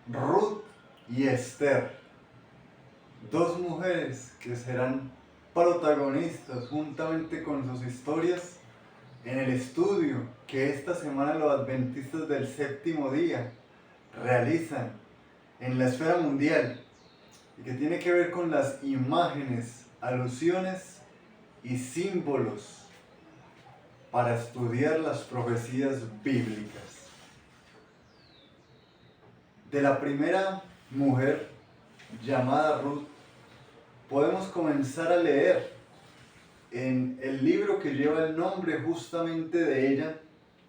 Ruth y Esther, dos mujeres que serán protagonistas juntamente con sus historias en el estudio que esta semana los adventistas del séptimo día realizan en la esfera mundial y que tiene que ver con las imágenes, alusiones y símbolos para estudiar las profecías bíblicas. De la primera mujer llamada Ruth podemos comenzar a leer en el libro que lleva el nombre justamente de ella,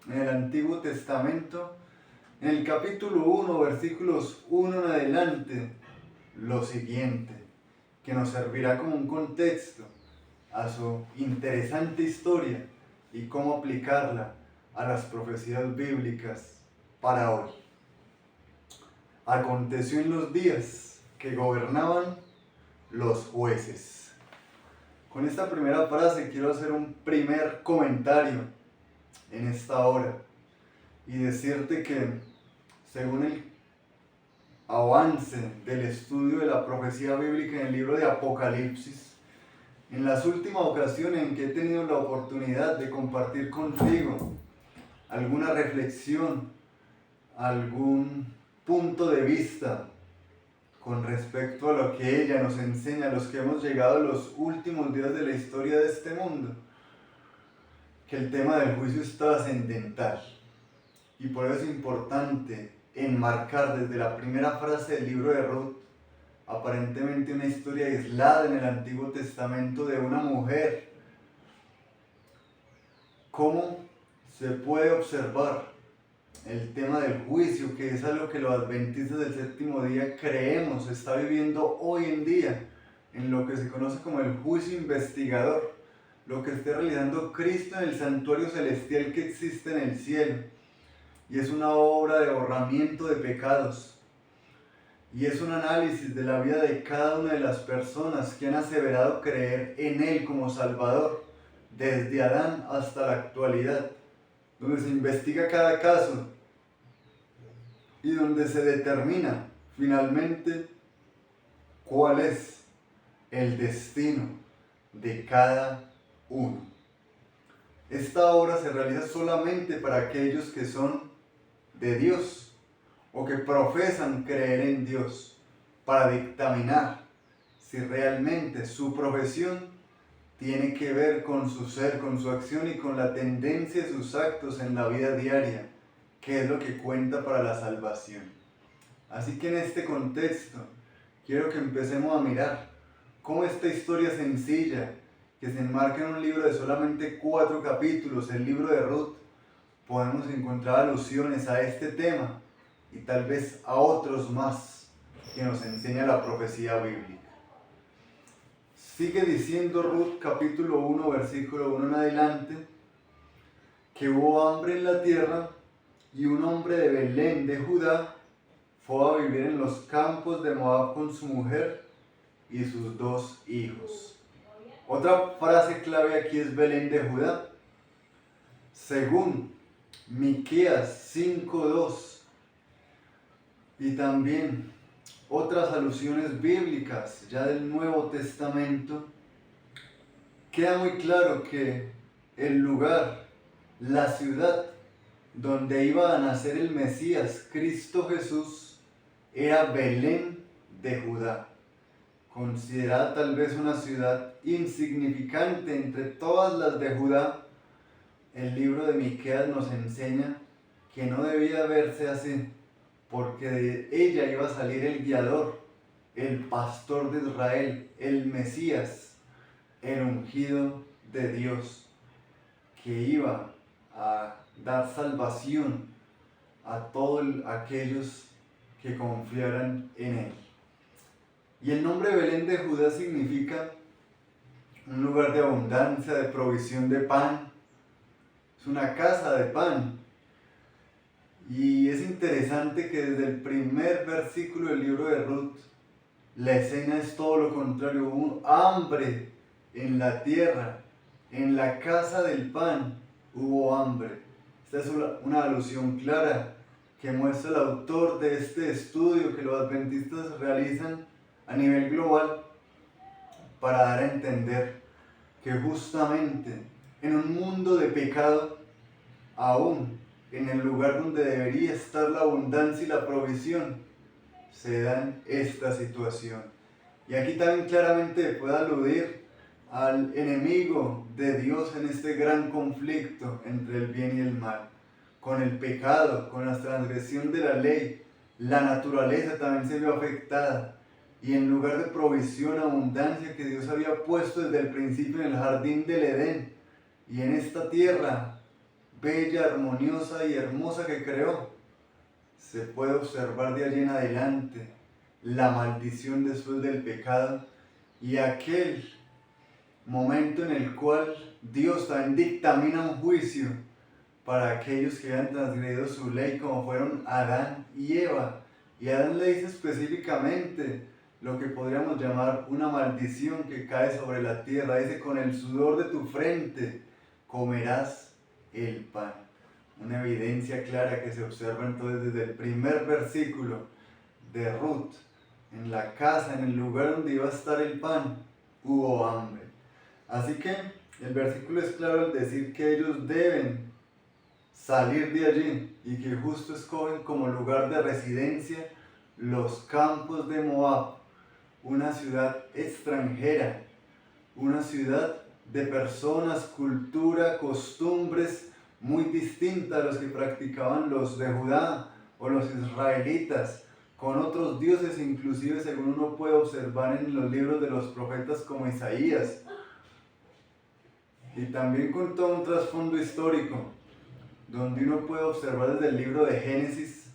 en el Antiguo Testamento, en el capítulo 1, versículos 1 en adelante, lo siguiente, que nos servirá como un contexto a su interesante historia y cómo aplicarla a las profecías bíblicas para hoy. Aconteció en los días que gobernaban los jueces. Con esta primera frase quiero hacer un primer comentario en esta hora y decirte que según el avance del estudio de la profecía bíblica en el libro de Apocalipsis, en las últimas ocasiones en que he tenido la oportunidad de compartir contigo alguna reflexión, algún punto de vista con respecto a lo que ella nos enseña, a los que hemos llegado a los últimos días de la historia de este mundo, que el tema del juicio es trascendental y por eso es importante enmarcar desde la primera frase del libro de Ruth, aparentemente una historia aislada en el Antiguo Testamento de una mujer, cómo se puede observar el tema del juicio, que es algo que los adventistas del séptimo día creemos se está viviendo hoy en día, en lo que se conoce como el juicio investigador, lo que está realizando Cristo en el santuario celestial que existe en el cielo, y es una obra de borramiento de pecados, y es un análisis de la vida de cada una de las personas que han aseverado creer en Él como Salvador, desde Adán hasta la actualidad, donde se investiga cada caso y donde se determina finalmente cuál es el destino de cada uno. Esta obra se realiza solamente para aquellos que son de Dios o que profesan creer en Dios, para dictaminar si realmente su profesión tiene que ver con su ser, con su acción y con la tendencia de sus actos en la vida diaria, que es lo que cuenta para la salvación. Así que en este contexto quiero que empecemos a mirar cómo esta historia sencilla, que se enmarca en un libro de solamente 4 capítulos, el libro de Ruth, podemos encontrar alusiones a este tema y tal vez a otros más que nos enseña la profecía bíblica. Sigue diciendo Ruth capítulo 1, versículo 1 en adelante, que hubo hambre en la tierra y un hombre de Belén de Judá fue a vivir en los campos de Moab con su mujer y sus 2 hijos. Otra frase clave aquí es Belén de Judá. Según Miqueas 5:2 y también otras alusiones bíblicas ya del Nuevo Testamento, queda muy claro que el lugar, la ciudad donde iba a nacer el Mesías, Cristo Jesús, era Belén de Judá, considerada tal vez una ciudad insignificante entre todas las de Judá. El libro de Miqueas nos enseña que no debía verse así, porque de ella iba a salir el guiador, el pastor de Israel, el Mesías, el ungido de Dios, que iba a dar salvación a todos aquellos que confiaran en él. Y el nombre Belén de Judá significa un lugar de abundancia, de provisión de pan. Es una casa de pan. Y es interesante que desde el primer versículo del libro de Ruth, la escena es todo lo contrario. Hubo hambre en la tierra, en la casa del pan hubo hambre. Esta es una alusión clara que muestra el autor de este estudio que los adventistas realizan a nivel global para dar a entender que justamente en un mundo de pecado, aún en el lugar donde debería estar la abundancia y la provisión, se dan esta situación. Y aquí también claramente puede aludir al enemigo de Dios en este gran conflicto entre el bien y el mal. Con el pecado, con la transgresión de la ley, la naturaleza también se vio afectada. Y en lugar de provisión, abundancia que Dios había puesto desde el principio en el jardín del Edén, y en esta tierra bella, armoniosa y hermosa que creó, se puede observar de allí en adelante la maldición después del pecado y aquel momento en el cual Dios también dictamina un juicio para aquellos que habían transgredido su ley, como fueron Adán y Eva. Y Adán le dice específicamente lo que podríamos llamar una maldición que cae sobre la tierra. Dice: con el sudor de tu frente comerás el pan. Una evidencia clara que se observa entonces desde el primer versículo de Ruth. En la casa, en el lugar donde iba a estar el pan, hubo hambre. Así que el versículo es claro al decir que ellos deben salir de allí y que justo escogen como lugar de residencia los campos de Moab, una ciudad extranjera, una ciudad de personas, cultura, costumbres muy distintas a los que practicaban los de Judá o los israelitas, con otros dioses, inclusive según uno puede observar en los libros de los profetas como Isaías, y también con todo un trasfondo histórico, donde uno puede observar desde el libro de Génesis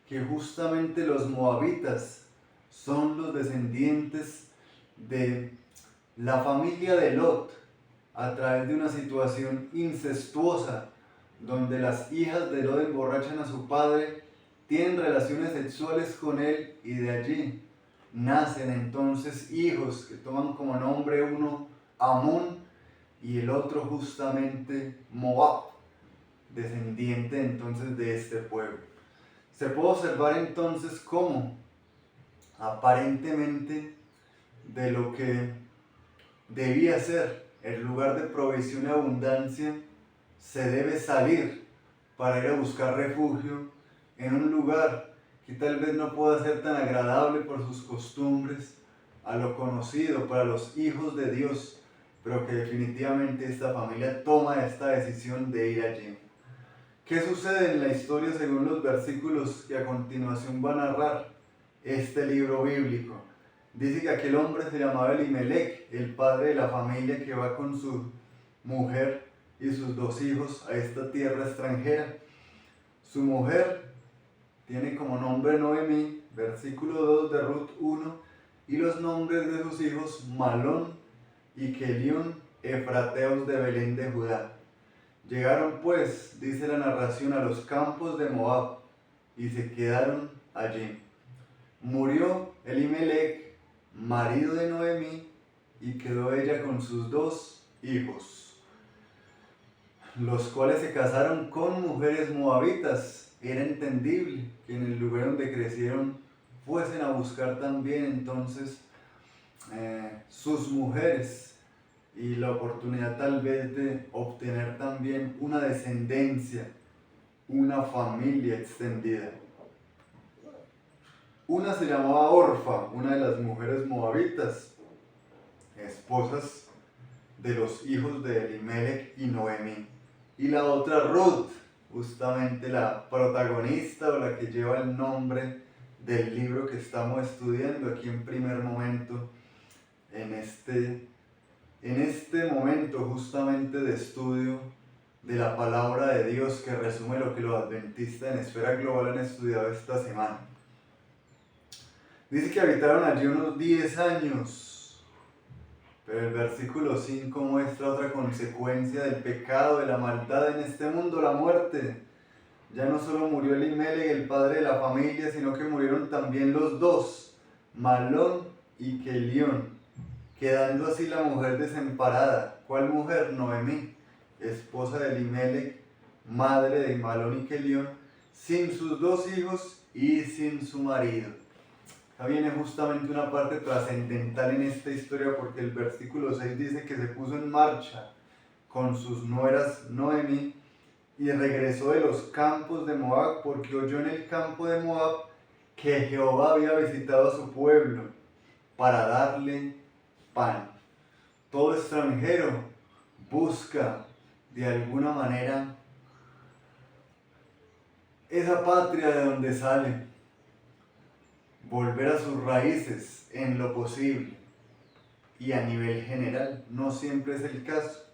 que justamente los moabitas son los descendientes de la familia de Lot, a través de una situación incestuosa, donde las hijas de Lot emborrachan a su padre, tienen relaciones sexuales con él, y de allí nacen entonces hijos que toman como nombre uno Amón y el otro justamente Moab, descendiente entonces de este pueblo. Se puede observar entonces cómo aparentemente de lo que debía ser el lugar de provisión y abundancia, se debe salir para ir a buscar refugio en un lugar que tal vez no pueda ser tan agradable por sus costumbres a lo conocido para los hijos de Dios, pero que definitivamente esta familia toma esta decisión de ir allí. ¿Qué sucede en la historia según los versículos que a continuación va a narrar este libro bíblico? Dice que aquel hombre se llamaba Elimelech, el padre de la familia que va con su mujer y sus dos hijos a esta tierra extranjera. Su mujer tiene como nombre Noemí, versículo 2 de Ruth 1, y los nombres de sus hijos Malón y Kelión, efrateos de Belén de Judá. Llegaron pues, dice la narración, a los campos de Moab y se quedaron allí. Murió Elimelech, marido de Noemí, y quedó ella con sus dos hijos, los cuales se casaron con mujeres moabitas. Era entendible que en el lugar donde crecieron fuesen a buscar también entonces sus mujeres, y la oportunidad tal vez de obtener también una descendencia, una familia extendida. Una se llamaba Orfa, una de las mujeres moabitas, esposas de los hijos de Elimelech y Noemí. Y la otra Ruth, justamente la protagonista o la que lleva el nombre del libro que estamos estudiando aquí en primer momento, en este momento justamente de estudio de la palabra de Dios, que resume lo que los adventistas en Esfera Global han estudiado esta semana. Dice que habitaron allí unos 10 años, pero el versículo 5 muestra otra consecuencia del pecado, de la maldad en este mundo, la muerte. Ya no solo murió Elimelech, el padre de la familia, sino que murieron también los dos, Malón y Kelión, quedando así la mujer desamparada. ¿Cuál mujer? Noemí, esposa de Elimelech, madre de Malón y Kelión, sin sus 2 hijos y sin su marido. Acá viene justamente una parte trascendental en esta historia, porque el versículo 6 dice que se puso en marcha con sus nueras Noemi y regresó de los campos de Moab, porque oyó en el campo de Moab que Jehová había visitado a su pueblo para darle pan. Todo extranjero busca de alguna manera esa patria de donde sale, volver a sus raíces en lo posible y a nivel general. No siempre es el caso,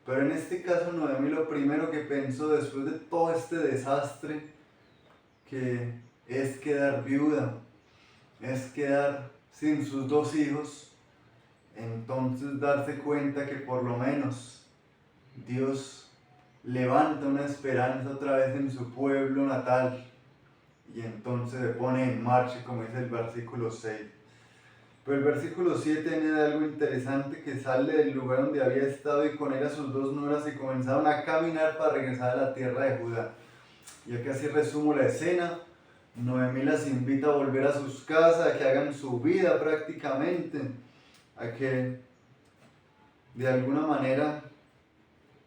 pero en este caso Noemí lo primero que pensó después de todo este desastre, que es quedar viuda, es quedar sin sus 2 hijos, entonces darse cuenta que por lo menos Dios levanta una esperanza otra vez en su pueblo natal, y entonces se pone en marcha, como dice el versículo 6. Pero el versículo 7 añade algo interesante, que sale del lugar donde había estado y con él a sus 2 nueras y comenzaron a caminar para regresar a la tierra de Judá. Y aquí así resumo la escena. Noemí las invita a volver a sus casas, a que hagan su vida prácticamente, a que de alguna manera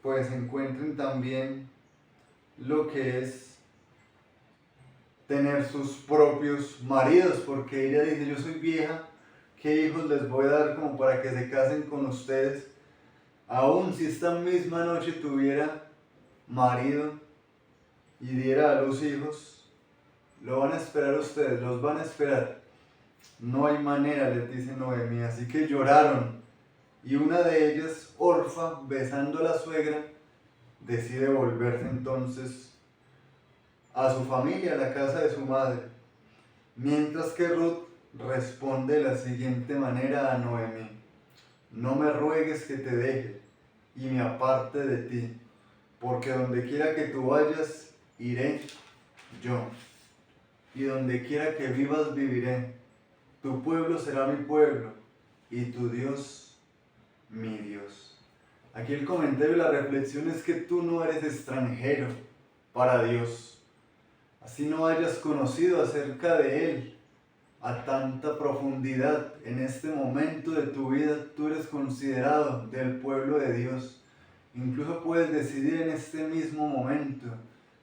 pues encuentren también lo que es tener sus propios maridos, porque ella dice: yo soy vieja, ¿qué hijos les voy a dar como para que se casen con ustedes? Aún si esta misma noche tuviera marido y diera a los hijos, lo van a esperar ustedes, los van a esperar. No hay manera, les dice Noemí. Así que lloraron, y una de ellas, Orfa, besando a la suegra, decide volverse entonces a su familia, a la casa de su madre. Mientras que Ruth responde de la siguiente manera a Noemí: no me ruegues que te deje y me aparte de ti, porque donde quiera que tú vayas, iré yo, y donde quiera que vivas, viviré. Tu pueblo será mi pueblo, y tu Dios, mi Dios. Aquí el comentario y la reflexión es que tú no eres extranjero para Dios. Así no hayas conocido acerca de Él a tanta profundidad en este momento de tu vida, tú eres considerado del pueblo de Dios. Incluso puedes decidir en este mismo momento,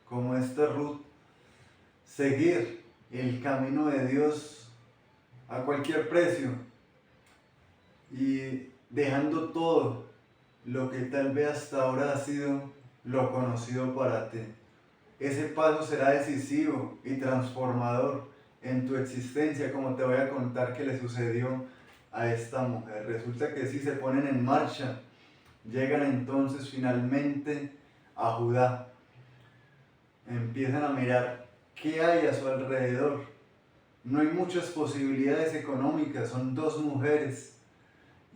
como esta Ruth, seguir el camino de Dios a cualquier precio y dejando todo lo que tal vez hasta ahora ha sido lo conocido para ti. Ese paso será decisivo y transformador en tu existencia, como te voy a contar que le sucedió a esta mujer. Resulta que sí, se ponen en marcha, llegan entonces finalmente a Judá, empiezan a mirar qué hay a su alrededor. No hay muchas posibilidades económicas, son 2 mujeres,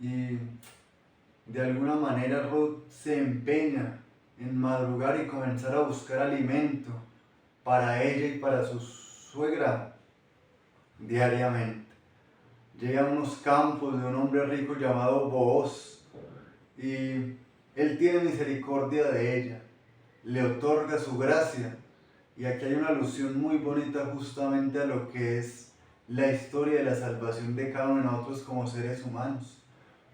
y de alguna manera Ruth se empeña en madrugar y comenzar a buscar alimento para ella y para su suegra diariamente. Llega a unos campos de un hombre rico llamado Booz, y él tiene misericordia de ella, le otorga su gracia. Y aquí hay una alusión muy bonita justamente a lo que es la historia de la salvación de cada uno de nosotros como seres humanos.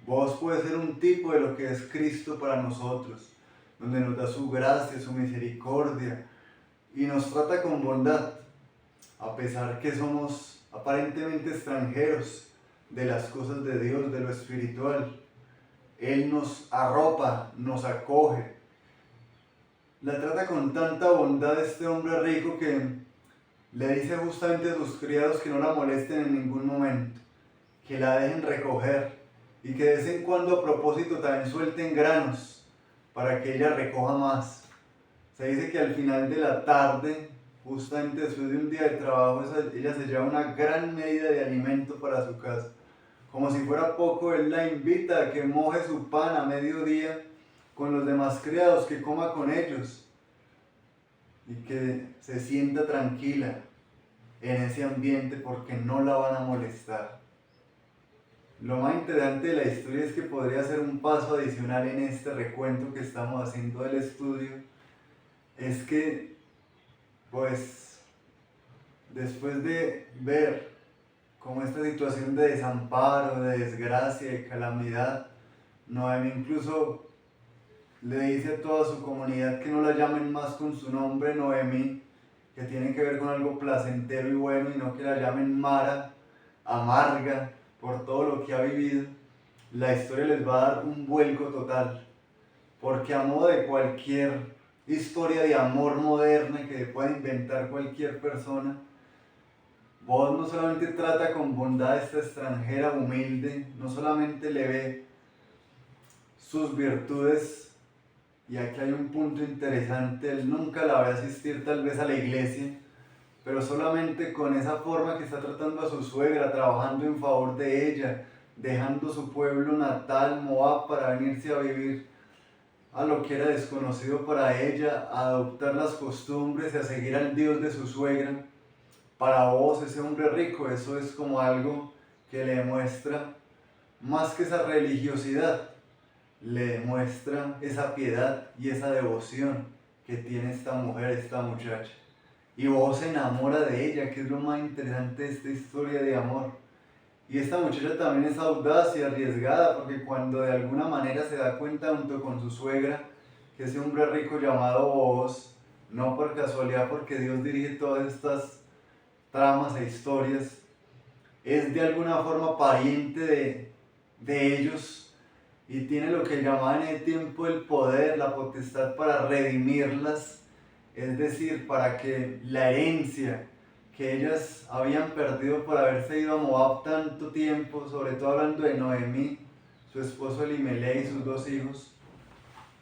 Booz puede ser un tipo de lo que es Cristo para nosotros, donde nos da su gracia, su misericordia, y nos trata con bondad, a pesar que somos aparentemente extranjeros de las cosas de Dios, de lo espiritual. Él nos arropa, nos acoge. La trata con tanta bondad este hombre rico que le dice justamente a sus criados que no la molesten en ningún momento, que la dejen recoger, y que de vez en cuando a propósito también suelten granos para que ella recoja más. Se dice que al final de la tarde, justamente después de un día de trabajo, ella se lleva una gran medida de alimento para su casa. Como si fuera poco, él la invita a que moje su pan a mediodía con los demás criados, que coma con ellos y que se sienta tranquila en ese ambiente, porque no la van a molestar. Lo más interesante de la historia es que podría ser un paso adicional en este recuento que estamos haciendo del estudio, es que pues después de ver cómo esta situación de desamparo, de desgracia, de calamidad, Noemi incluso le dice a toda su comunidad que no la llamen más con su nombre Noemí, que tiene que ver con algo placentero y bueno, y no que la llamen Mara, amarga, por todo lo que ha vivido. La historia les va a dar un vuelco total, porque a modo de cualquier historia de amor moderna que pueda inventar cualquier persona, vos no solamente trata con bondad a esta extranjera humilde, no solamente le ve sus virtudes, y aquí hay un punto interesante, él nunca la ve asistir tal vez a la iglesia, pero solamente con esa forma que está tratando a su suegra, trabajando en favor de ella, dejando su pueblo natal, Moab, para venirse a vivir a lo que era desconocido para ella, a adoptar las costumbres y a seguir al Dios de su suegra. Para vos, ese hombre rico, eso es como algo que le demuestra, más que esa religiosidad, le demuestra esa piedad y esa devoción que tiene esta mujer, esta muchacha. Y vos se enamora de ella, que es lo más interesante de esta historia de amor. Y esta muchacha también es audaz y arriesgada, porque cuando de alguna manera se da cuenta junto con su suegra que ese hombre rico llamado Booz, no por casualidad, porque Dios dirige todas estas tramas e historias, es de alguna forma pariente de ellos y tiene lo que llamaban en el tiempo el poder, la potestad para redimirlas, es decir, para que la herencia que ellas habían perdido por haberse ido a Moab tanto tiempo, sobre todo hablando de Noemí, su esposo Elimelech y sus 2 hijos,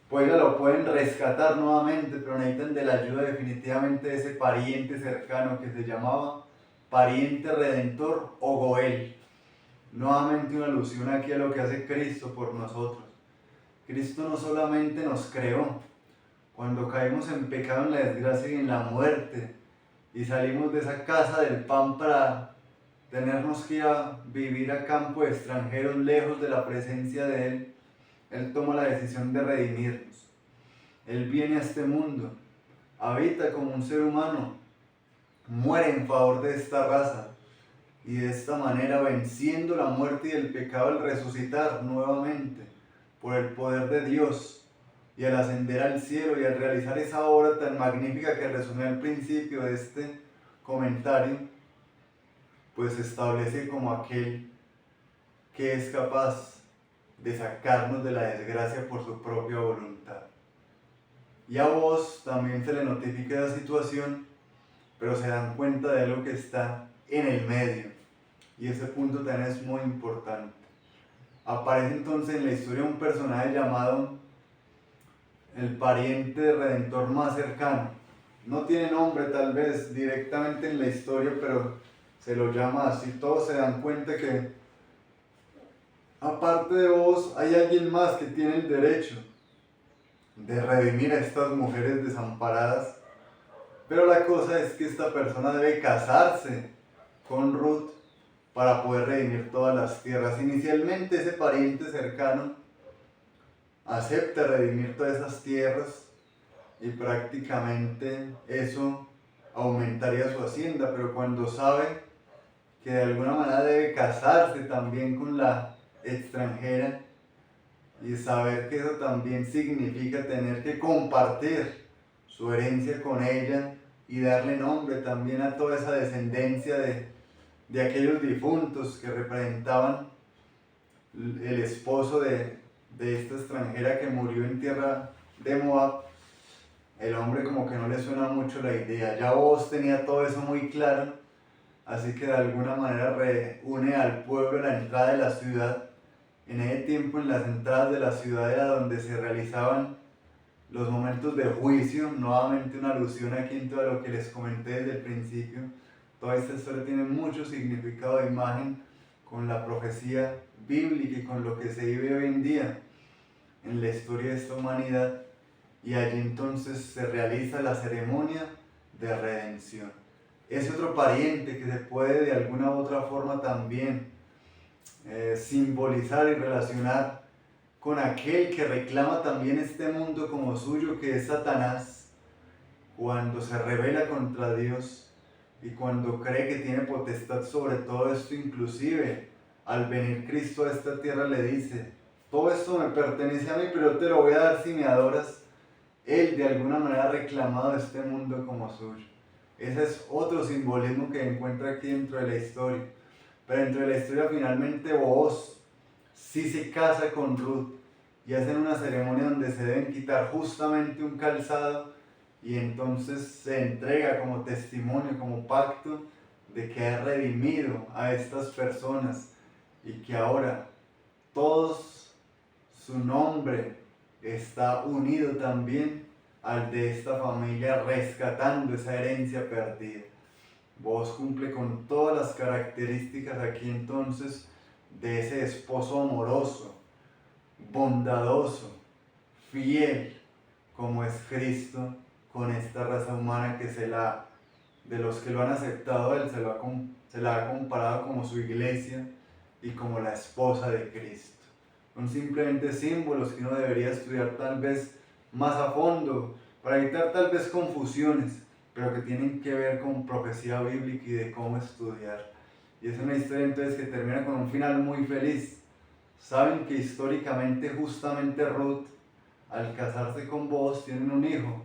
pues ellas lo pueden rescatar nuevamente, pero necesitan de la ayuda definitivamente de ese pariente cercano que se llamaba pariente redentor o Goel. Nuevamente una alusión aquí a lo que hace Cristo por nosotros. Cristo no solamente nos creó, cuando caímos en pecado, en la desgracia y en la muerte, y salimos de esa casa del pan para tenernos que ir a vivir a campo de extranjeros lejos de la presencia de Él, Él toma la decisión de redimirnos. Él viene a este mundo, habita como un ser humano, muere en favor de esta raza, y de esta manera, venciendo la muerte y el pecado, al resucitar nuevamente por el poder de Dios y al ascender al cielo y al realizar esa obra tan magnífica que resumí al principio de este comentario, pues se establece como aquel que es capaz de sacarnos de la desgracia por su propia voluntad. Y a vos también se le notifica la situación, pero se dan cuenta de lo que está en el medio. Y ese punto también es muy importante. Aparece entonces en la historia un personaje llamado el pariente redentor más cercano. No tiene nombre tal vez directamente en la historia, pero se lo llama así. Todos se dan cuenta que aparte de vos hay alguien más que tiene el derecho de redimir a estas mujeres desamparadas. Pero la cosa es que esta persona debe casarse con Ruth para poder redimir todas las tierras. Inicialmente ese pariente cercano acepta redimir todas esas tierras y prácticamente eso aumentaría su hacienda, pero cuando sabe que de alguna manera debe casarse también con la extranjera y saber que eso también significa tener que compartir su herencia con ella y darle nombre también a toda esa descendencia de aquellos difuntos que representaban el esposo de esta extranjera que murió en tierra de Moab. El hombre como que no le suena mucho la idea. Ya Booz tenía todo eso muy claro, así que de alguna manera reúne al pueblo a la entrada de la ciudad. En ese tiempo, en las entradas de la ciudad era donde se realizaban los momentos de juicio, nuevamente una alusión aquí en todo lo que les comenté desde el principio. Toda esta historia tiene mucho significado de imagen con la profecía bíblica y con lo que se vive hoy en día en la historia de esta humanidad. Y allí entonces se realiza la ceremonia de redención. Es otro pariente que se puede de alguna u otra forma también simbolizar y relacionar con aquel que reclama también este mundo como suyo, que es Satanás, cuando se rebela contra Dios. y cuando cree que tiene potestad sobre todo esto, inclusive al venir Cristo a esta tierra le dice, todo esto me pertenece a mí, pero yo te lo voy a dar si me adoras. Él de alguna manera ha reclamado este mundo como suyo. Ese es otro simbolismo que encuentra aquí dentro de la historia. Pero dentro de la historia finalmente Booz sí se casa con Ruth y hacen una ceremonia donde se deben quitar justamente un calzado y entonces se entrega como testimonio, como pacto de que ha redimido a estas personas y que ahora todos su nombre está unido también al de esta familia, rescatando esa herencia perdida. Vos cumple con todas las características aquí entonces de ese esposo amoroso, bondadoso, fiel, como es Cristo, con esta raza humana que de los que lo han aceptado, Él se la ha comparado como su iglesia y como la esposa de Cristo. Son simplemente símbolos que uno debería estudiar tal vez más a fondo, para evitar tal vez confusiones, pero que tienen que ver con profecía bíblica y de cómo estudiar. Y es una historia entonces que termina con un final muy feliz. Saben que históricamente justamente Ruth, al casarse con Boaz, tienen un hijo,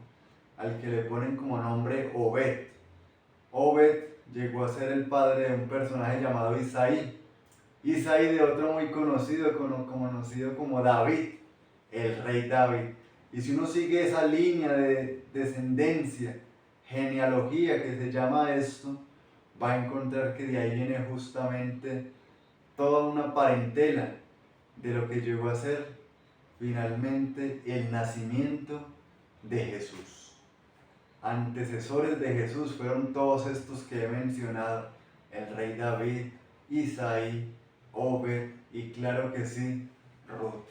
al que le ponen como nombre Obed. Obed llegó a ser el padre de un personaje llamado Isaí. Isaí de otro muy conocido, conocido como David, el rey David. Y si uno sigue esa línea de descendencia, genealogía que se llama esto, va a encontrar que de ahí viene justamente toda una parentela de lo que llegó a ser finalmente el nacimiento de Jesús. Antecesores de Jesús fueron todos estos que he mencionado, el rey David, Isaí, Obed y claro que sí, Ruth.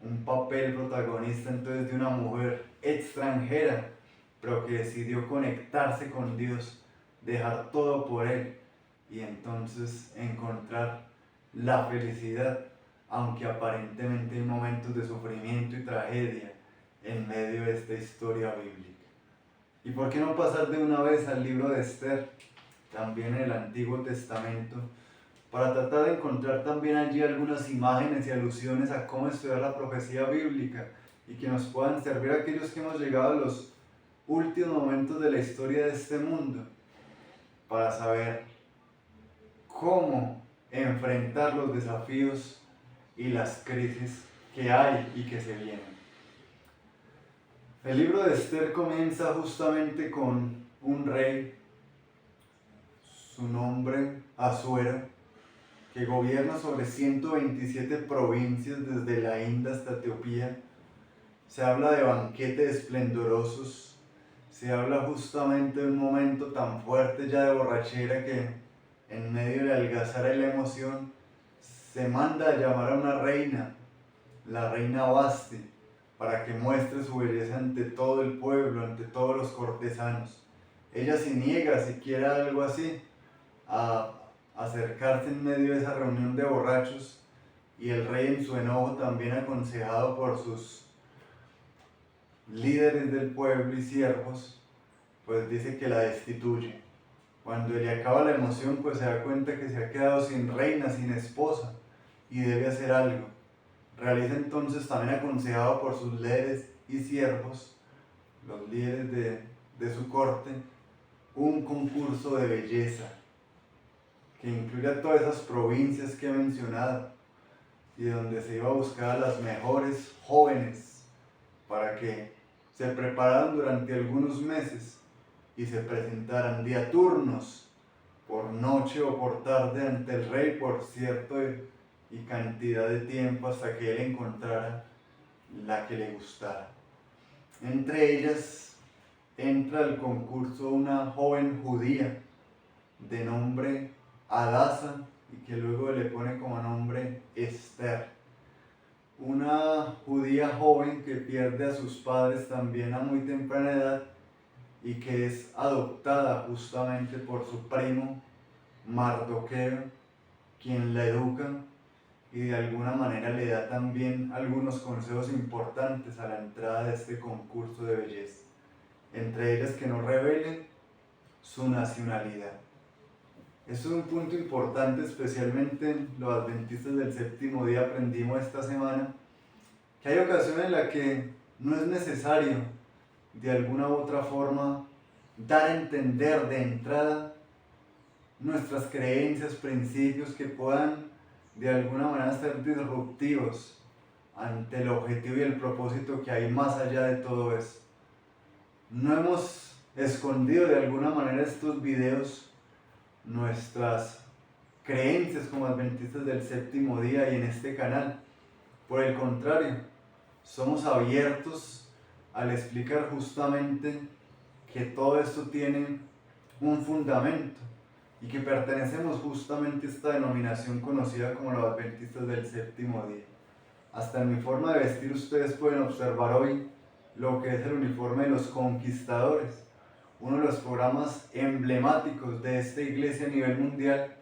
Un papel protagonista entonces de una mujer extranjera, pero que decidió conectarse con Dios, dejar todo por Él y entonces encontrar la felicidad, aunque aparentemente hay momentos de sufrimiento y tragedia en medio de esta historia bíblica. ¿Y por qué no pasar de una vez al libro de Esther, también en el Antiguo Testamento, para tratar de encontrar también allí algunas imágenes y alusiones a cómo estudiar la profecía bíblica y que nos puedan servir a aquellos que hemos llegado a los últimos momentos de la historia de este mundo, para saber cómo enfrentar los desafíos y las crisis que hay y que se vienen? El libro de Esther comienza justamente con un rey, su nombre Asuero, que gobierna sobre 127 provincias desde la India hasta Etiopía. Se habla de banquetes esplendorosos, se habla justamente de un momento tan fuerte ya de borrachera que en medio de algazara y la emoción se manda a llamar a una reina, la reina Basti, para que muestre su belleza ante todo el pueblo, ante todos los cortesanos. Ella se niega siquiera algo así, a acercarse en medio de esa reunión de borrachos, y el rey en su enojo, también aconsejado por sus líderes del pueblo y siervos, pues dice que la destituye. Cuando le acaba la emoción, pues se da cuenta que se ha quedado sin reina, sin esposa, y debe hacer algo. Realiza entonces, también aconsejado por sus líderes y siervos, los líderes de su corte, un concurso de belleza que incluye a todas esas provincias que he mencionado y donde se iba a buscar a las mejores jóvenes para que se prepararan durante algunos meses y se presentaran día turnos, por noche o por tarde, ante el rey por cierto y cantidad de tiempo hasta que él encontrara la que le gustara. Entre ellas entra al concurso una joven judía de nombre Adasa y que luego le pone como nombre Esther. Una judía joven que pierde a sus padres también a muy temprana edad y que es adoptada justamente por su primo Mardoqueo, quien la educa y de alguna manera le da también algunos consejos importantes a la entrada de este concurso de belleza. Entre ellas que no revele su nacionalidad. Eso es un punto importante, especialmente los adventistas del séptimo día aprendimos esta semana, que hay ocasiones en las que no es necesario de alguna u otra forma dar a entender de entrada nuestras creencias, principios que puedan de alguna manera ser disruptivos ante el objetivo y el propósito que hay más allá de todo eso. No hemos escondido de alguna manera estos videos nuestras creencias como adventistas del séptimo día y en este canal. Por el contrario, somos abiertos al explicar justamente que todo esto tiene un fundamento y que pertenecemos justamente a esta denominación conocida como los adventistas del séptimo día. Hasta en mi forma de vestir ustedes pueden observar hoy lo que es el uniforme de los conquistadores, uno de los programas emblemáticos de esta iglesia a nivel mundial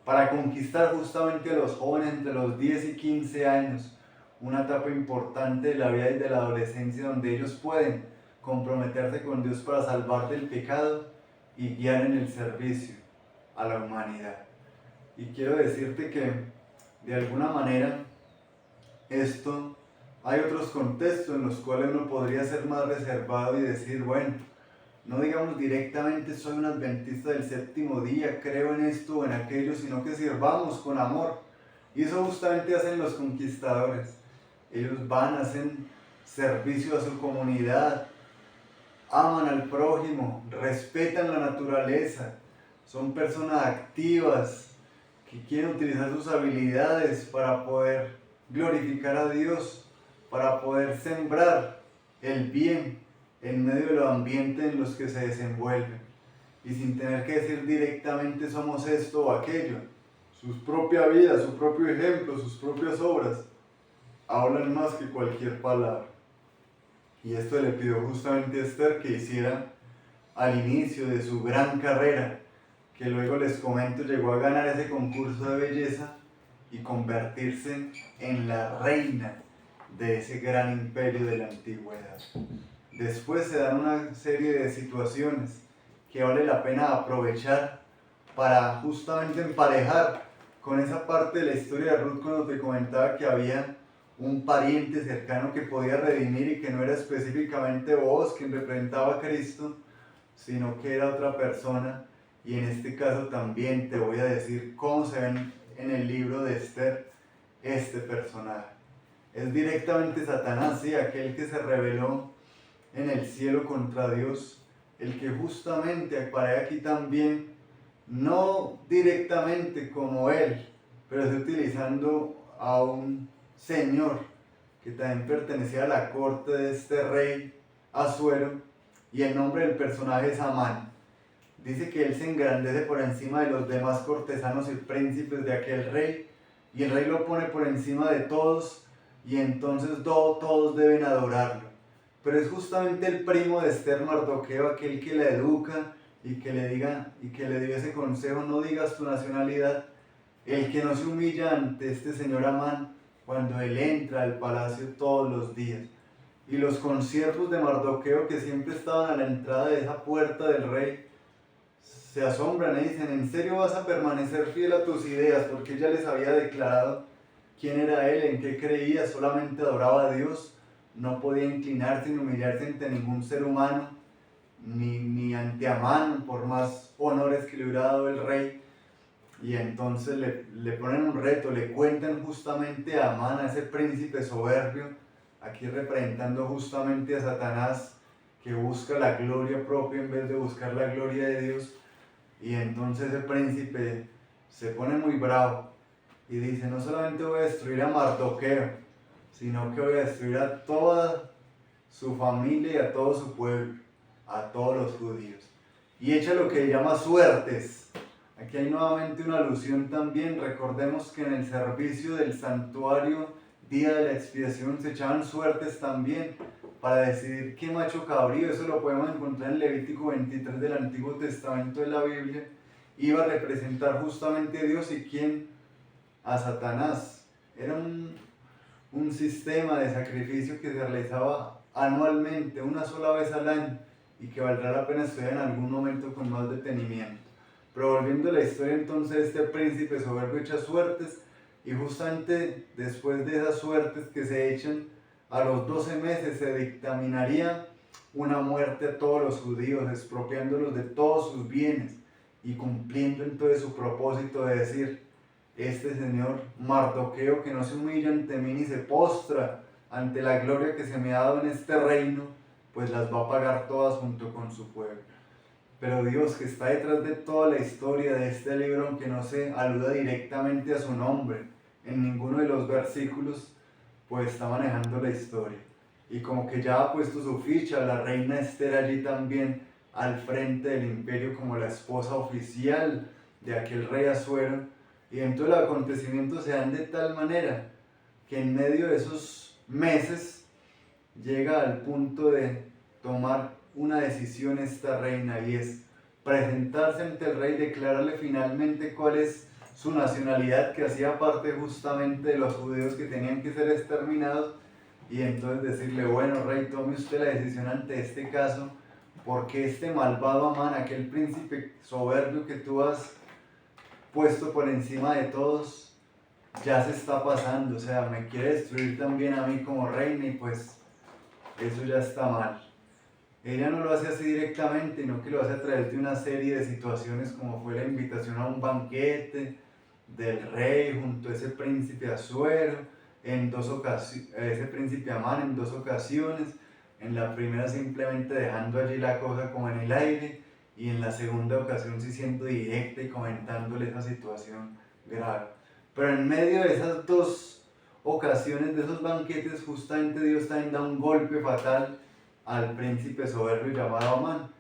para conquistar justamente a los jóvenes entre los 10 y 15 años, una etapa importante de la vida y de la adolescencia donde ellos pueden comprometerse con Dios para salvar del pecado y guiar en el servicio a la humanidad. Y quiero decirte que de alguna manera esto, hay otros contextos en los cuales uno podría ser más reservado y decir, bueno, no digamos directamente soy un adventista del séptimo día, creo en esto o en aquello, sino que sirvamos con amor. Y eso justamente hacen los conquistadores. Ellos van, hacen servicio a su comunidad, aman al prójimo, respetan la naturaleza, son personas activas que quieren utilizar sus habilidades para poder glorificar a Dios, para poder sembrar el bien en medio de los ambientes en los que se desenvuelven y sin tener que decir directamente somos esto o aquello. Su propia vida, su propio ejemplo, sus propias obras hablan más que cualquier palabra. Y esto le pidió justamente a Esther que hiciera al inicio de su gran carrera, que luego les comento llegó a ganar ese concurso de belleza y convertirse en la reina de ese gran imperio de la antigüedad. Después se dan una serie de situaciones que vale la pena aprovechar para justamente emparejar con esa parte de la historia de Ruth cuando te comentaba que había un pariente cercano que podía redimir y que no era específicamente vos quien representaba a Cristo, sino que era otra persona. Y en este caso también te voy a decir cómo se ven en el libro de Esther este personaje. Es directamente Satanás, sí, aquel que se rebeló en el cielo contra Dios, el que justamente aparece aquí también, no directamente como él, pero está utilizando a un señor que también pertenecía a la corte de este rey Asuero, y el nombre del personaje es Amán. Dice que él se engrandece por encima de los demás cortesanos y príncipes de aquel rey, y el rey lo pone por encima de todos, y entonces todos deben adorarlo. Pero es justamente el primo de Esther, Mardoqueo, aquel que la educa y que le dio ese consejo, no digas tu nacionalidad, el que no se humilla ante este señor Amán cuando él entra al palacio todos los días. Y los consiervos de Mardoqueo, que siempre estaban a la entrada de esa puerta del rey, se asombran y dicen, ¿en serio vas a permanecer fiel a tus ideas? Porque ella les había declarado quién era él, en qué creía, solamente adoraba a Dios, no podía inclinarse ni humillarse ante ningún ser humano, ni ante Amán, por más honores que le hubiera dado el rey. Y entonces le ponen un reto, le cuentan justamente a Amán, a ese príncipe soberbio, aquí representando justamente a Satanás, que busca la gloria propia en vez de buscar la gloria de Dios. Y entonces el príncipe se pone muy bravo y dice, no solamente voy a destruir a Mardoqueo, sino que voy a destruir a toda su familia y a todo su pueblo, a todos los judíos. Y echa lo que llama suertes. Aquí hay nuevamente una alusión también. Recordemos que en el servicio del santuario, día de la expiación, se echaban suertes también para decidir qué macho cabrío. Eso lo podemos encontrar en Levítico 23 del Antiguo Testamento de la Biblia. Iba a representar justamente a Dios y quién, a Satanás. Era un sistema de sacrificio que se realizaba anualmente, una sola vez al año, y que valdrá la pena estudiar en algún momento con más detenimiento. Pero volviendo a la historia, entonces este príncipe soberbio echa suertes, y justamente después de esas suertes que se echan, a los 12 meses se dictaminaría una muerte a todos los judíos, expropiándolos de todos sus bienes y cumpliendo entonces su propósito de decir: este señor Mardoqueo, que no se humilla ante mí ni se postra ante la gloria que se me ha dado en este reino, pues las va a pagar todas junto con su pueblo. Pero Dios, que está detrás de toda la historia de este libro, aunque no se aluda directamente a su nombre en ninguno de los versículos, pues está manejando la historia. Y como que ya ha puesto su ficha, la reina Esther allí también al frente del imperio como la esposa oficial de aquel rey Asuero. Y entonces los acontecimientos se dan de tal manera que en medio de esos meses llega al punto de tomar una decisión esta reina, y es presentarse ante el rey, declararle finalmente cuál es su nacionalidad, que hacía parte justamente de los judíos que tenían que ser exterminados, y entonces decirle: bueno, rey, tome usted la decisión ante este caso, porque este malvado Amán, aquel príncipe soberbio que tú has puesto por encima de todos, ya se está pasando, o sea, me quiere destruir también a mí como reina, y pues eso ya está mal. Ella no lo hace así directamente, sino que lo hace a través de una serie de situaciones, como fue la invitación a un banquete del rey junto a ese príncipe Asuero, ese príncipe Amán en 2 ocasiones. En la primera simplemente dejando allí la cosa como en el aire, y en la segunda ocasión sí siendo directa y comentándole esa situación grave. Pero en medio de esas 2 ocasiones, de esos banquetes, justamente Dios también da un golpe fatal al príncipe soberbio llamado Amán.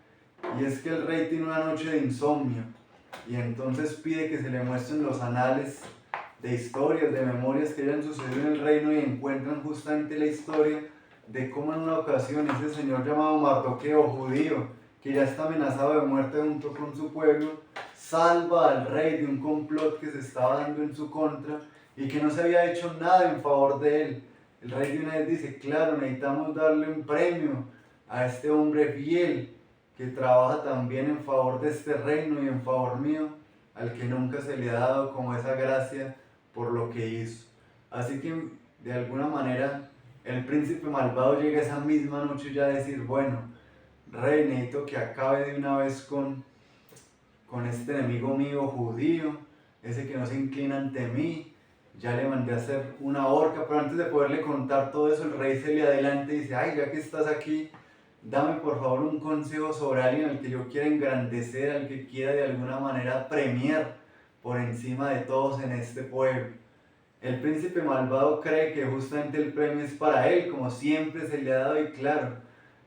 Y es que el rey tiene una noche de insomnio, y entonces pide que se le muestren los anales de historias, de memorias que hayan sucedido en el reino, y encuentran justamente la historia de cómo en una ocasión ese señor llamado Mardoqueo, judío, que ya está amenazado de muerte junto con su pueblo, salva al rey de un complot que se estaba dando en su contra y que no se había hecho nada en favor de él. El rey de una vez dice: claro, necesitamos darle un premio a este hombre fiel que trabaja también en favor de este reino y en favor mío, al que nunca se le ha dado como esa gracia por lo que hizo. Así que de alguna manera el príncipe malvado llega esa misma noche ya a decir: bueno, rey, necesito que acabe de una vez con este enemigo mío judío, ese que no se inclina ante mí. Ya le mandé a hacer una horca, pero antes de poderle contar todo eso, el rey se le adelanta y dice: ay, ya que estás aquí, dame por favor un consejo sobre alguien al que yo quiera engrandecer, al que quiera de alguna manera premiar por encima de todos en este pueblo. El príncipe malvado cree que justamente el premio es para él, como siempre se le ha dado, y claro,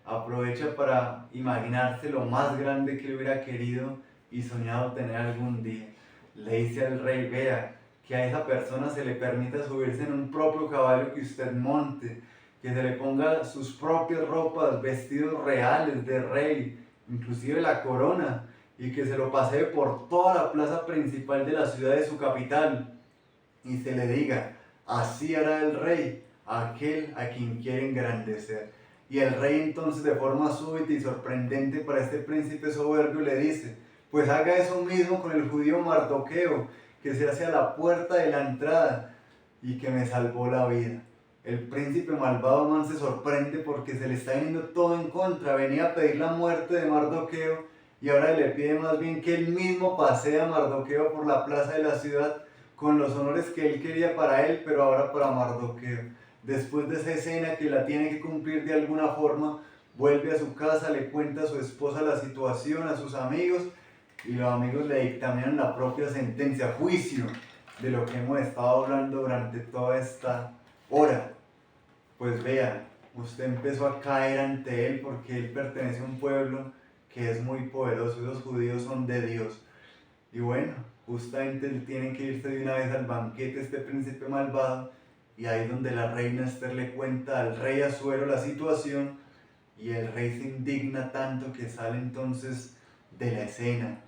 aprovecha para imaginarse lo más grande que le hubiera querido y soñado tener algún día. Le dice al rey: vea, que a esa persona se le permita subirse en un propio caballo que usted monte, que se le ponga sus propias ropas, vestidos reales de rey, inclusive la corona, y que se lo pasee por toda la plaza principal de la ciudad de su capital, y se le diga: así hará el rey, aquel a quien quiere engrandecer. Y el rey entonces, de forma súbita y sorprendente para este príncipe soberbio, le dice: pues haga eso mismo con el judío Mardoqueo, que se hace a la puerta de la entrada y que me salvó la vida. El príncipe malvado Amán se sorprende porque se le está viniendo todo en contra. Venía a pedir la muerte de Mardoqueo y ahora le pide más bien que él mismo pasee a Mardoqueo por la plaza de la ciudad con los honores que él quería para él, pero ahora para Mardoqueo. Después de esa escena que la tiene que cumplir de alguna forma, vuelve a su casa, le cuenta a su esposa la situación, a sus amigos, y los amigos le dictaminan la propia sentencia, juicio, de lo que hemos estado hablando durante toda esta hora. Pues vea, usted empezó a caer ante él porque él pertenece a un pueblo que es muy poderoso, y los judíos son de Dios. Y bueno, justamente él tiene que irse de una vez al banquete, este príncipe malvado, y ahí es donde la reina Esther le cuenta al rey Asuero la situación, y el rey se indigna tanto que sale entonces de la escena.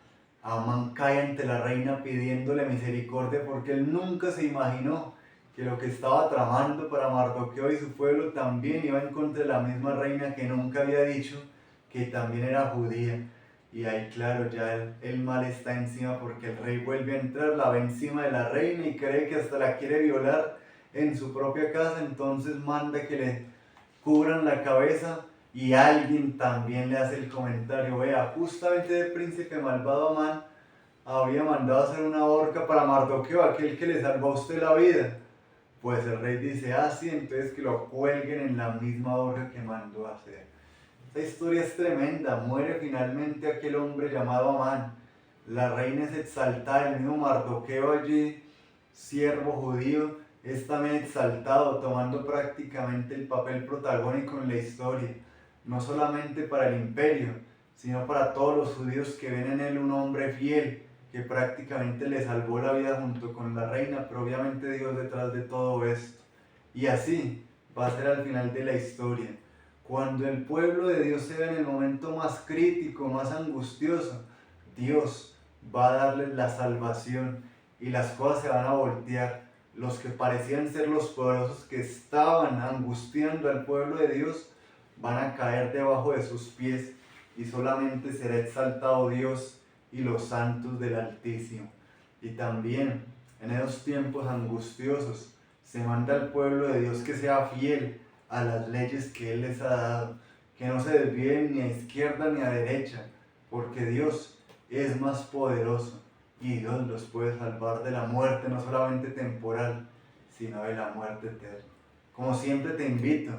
Amán cae ante la reina pidiéndole misericordia porque él nunca se imaginó que lo que estaba tramando para Mardoqueo y su pueblo también iba en contra de la misma reina que nunca había dicho que también era judía. Y ahí claro, ya el mal está encima porque el rey vuelve a entrar, la ve encima de la reina y cree que hasta la quiere violar en su propia casa, entonces manda que le cubran la cabeza y alguien también le hace el comentario, vea, justamente el príncipe malvado Amán había mandado hacer una horca para Mardoqueo, aquel que le salvó a usted la vida. Pues el rey dice, ah sí, entonces que lo cuelguen en la misma horca que mandó hacer. Esta historia es tremenda, muere finalmente aquel hombre llamado Amán. La reina es exaltada, el mismo Mardoqueo allí, siervo judío, es también exaltado, tomando prácticamente el papel protagónico en la historia, no solamente para el imperio, sino para todos los judíos que ven en él un hombre fiel, que prácticamente le salvó la vida junto con la reina, pero obviamente Dios detrás de todo esto. Y así va a ser al final de la historia. Cuando el pueblo de Dios se ve en el momento más crítico, más angustioso, Dios va a darles la salvación y las cosas se van a voltear. Los que parecían ser los poderosos que estaban angustiando al pueblo de Dios van a caer debajo de sus pies y solamente será exaltado Dios y los santos del Altísimo. Y también en esos tiempos angustiosos se manda al pueblo de Dios que sea fiel a las leyes que Él les ha dado, que no se desvíen ni a izquierda ni a derecha, porque Dios es más poderoso y Dios los puede salvar de la muerte, no solamente temporal, sino de la muerte eterna. Como siempre te invito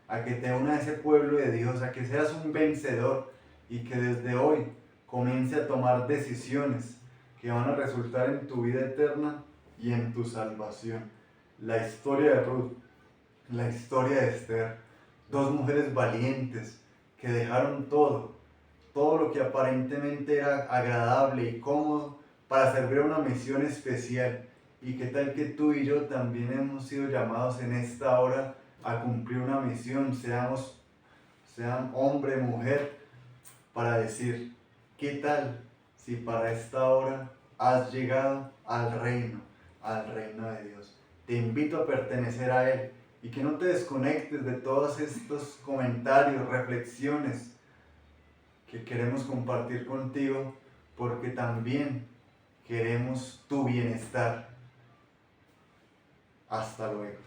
a que te unas a ese pueblo de Dios, a que seas un vencedor y que desde hoy comience a tomar decisiones que van a resultar en tu vida eterna y en tu salvación. La historia de Ruth, la historia de Esther, dos mujeres valientes que dejaron todo lo que aparentemente era agradable y cómodo para servir a una misión especial. Y qué tal que tú y yo también hemos sido llamados en esta hora a cumplir una misión, sean hombre, mujer, para decir, ¿qué tal si para esta hora has llegado al reino de Dios? Te invito a pertenecer a Él y que no te desconectes de todos estos comentarios, reflexiones que queremos compartir contigo, porque también queremos tu bienestar. Hasta luego.